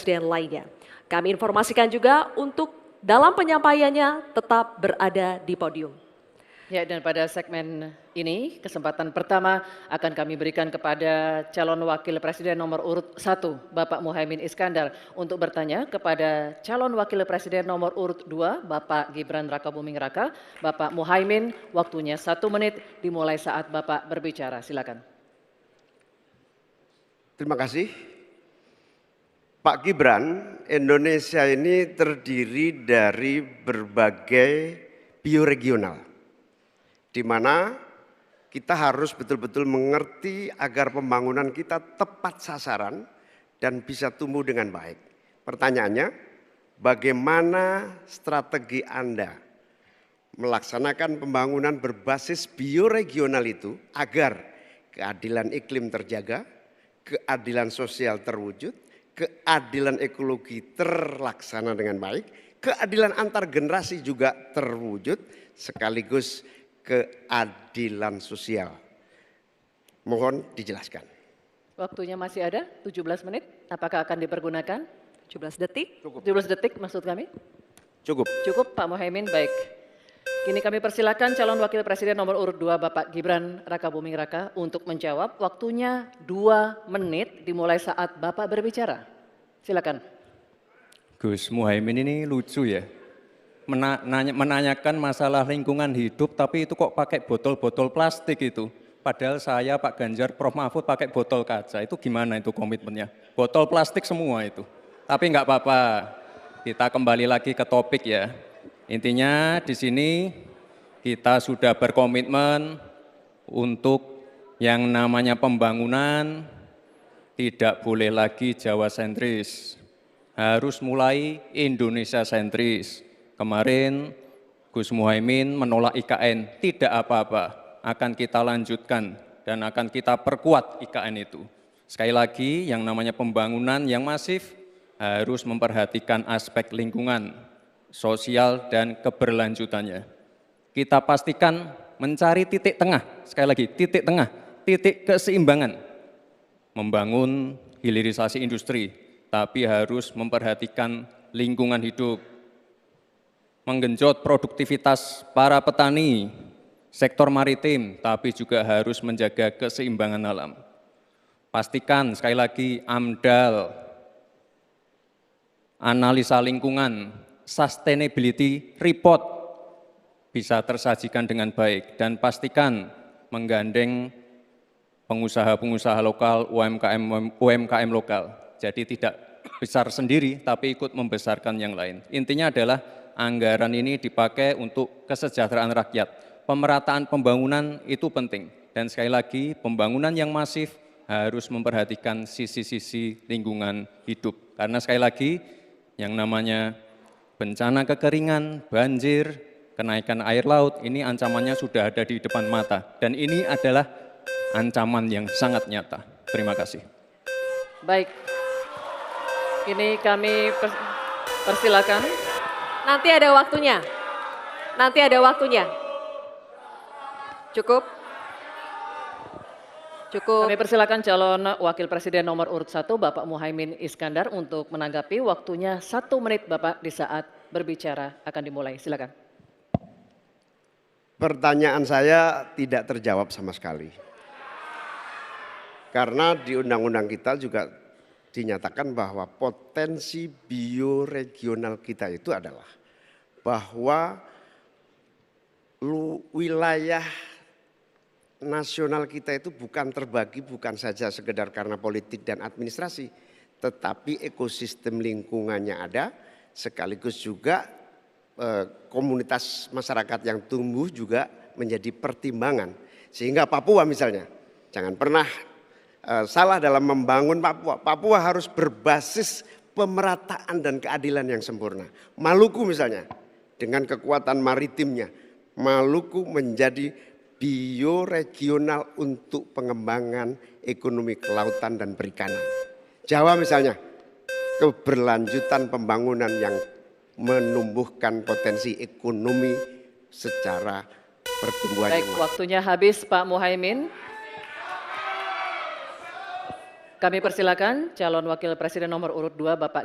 presiden lainnya. Kami informasikan juga untuk dalam penyampaiannya tetap berada di podium. Ya, dan pada segmen ini kesempatan pertama akan kami berikan kepada calon wakil presiden nomor urut 1 Bapak Muhaimin Iskandar untuk bertanya kepada calon wakil presiden nomor urut 2 Bapak Gibran Rakabuming Raka. Bapak Muhaimin, waktunya 1 menit dimulai saat Bapak berbicara. Silakan. Terima kasih. Pak Gibran, Indonesia ini terdiri dari berbagai bioregional, di mana kita harus betul-betul mengerti agar pembangunan kita tepat sasaran dan bisa tumbuh dengan baik. Pertanyaannya, bagaimana strategi Anda melaksanakan pembangunan berbasis bioregional itu agar keadilan iklim terjaga, keadilan sosial terwujud, keadilan ekologi terlaksana dengan baik, keadilan antar generasi juga terwujud, sekaligus keadilan sosial. Mohon dijelaskan. Waktunya masih ada 17 menit, apakah akan dipergunakan? 17 detik. 17 detik maksud kami? Cukup. Cukup Pak Muhaimin, baik. Kini kami persilakan calon wakil presiden nomor urut 2 Bapak Gibran Rakabuming Raka untuk menjawab. Waktunya 2 menit dimulai saat Bapak berbicara. Silakan. Gus Muhaimin ini lucu ya. Menanyakan masalah lingkungan hidup tapi itu kok pakai botol-botol plastik itu. Padahal saya, Pak Ganjar, Prof Mahfud pakai botol kaca. Itu gimana itu komitmennya? Botol plastik semua itu. Tapi enggak apa-apa. Kita kembali lagi ke topik ya. Intinya di sini kita sudah berkomitmen untuk yang namanya pembangunan tidak boleh lagi Jawa sentris, harus mulai Indonesia sentris. Kemarin Gus Muhaimin menolak IKN, tidak apa-apa, akan kita lanjutkan dan akan kita perkuat IKN itu. Sekali lagi yang namanya pembangunan yang masif harus memperhatikan aspek lingkungan, sosial dan keberlanjutannya. Kita pastikan mencari titik tengah, sekali lagi titik tengah, titik keseimbangan. Membangun hilirisasi industri, tapi harus memperhatikan lingkungan hidup. Menggenjot produktivitas para petani, sektor maritim, tapi juga harus menjaga keseimbangan alam. Pastikan sekali lagi AMDAL, analisa lingkungan, sustainability report bisa tersajikan dengan baik dan pastikan menggandeng pengusaha-pengusaha lokal, UMKM lokal. Jadi tidak besar sendiri tapi ikut membesarkan yang lain. Intinya adalah anggaran ini dipakai untuk kesejahteraan rakyat. Pemerataan pembangunan itu penting dan sekali lagi pembangunan yang masif harus memperhatikan sisi-sisi lingkungan hidup. Karena sekali lagi yang namanya bencana kekeringan, banjir, kenaikan air laut, ini ancamannya sudah ada di depan mata. Dan ini adalah ancaman yang sangat nyata. Terima kasih. Baik, ini kami persilakan. Nanti ada waktunya. Nanti ada waktunya. Cukup. Cukup. Kami persilakan calon wakil presiden nomor urut 1 Bapak Muhaimin Iskandar untuk menanggapi. Waktunya 1 menit Bapak di saat berbicara akan dimulai. Silakan. Pertanyaan saya tidak terjawab sama sekali. Karena di undang-undang kita juga dinyatakan bahwa potensi bioregional kita itu adalah bahwa wilayah nasional kita itu bukan terbagi bukan saja sekedar karena politik dan administrasi, tetapi ekosistem lingkungannya ada, sekaligus juga komunitas masyarakat yang tumbuh juga menjadi pertimbangan. Sehingga Papua misalnya, jangan pernah salah dalam membangun Papua. Papua harus berbasis pemerataan dan keadilan yang sempurna. Maluku misalnya, dengan kekuatan maritimnya, Maluku menjadi bioregional untuk pengembangan ekonomi kelautan dan perikanan. Jawa misalnya, keberlanjutan pembangunan yang menumbuhkan potensi ekonomi secara pertumbuhan. Baik, waktunya habis Pak Muhaimin. Kami persilakan calon wakil presiden nomor urut 2 Bapak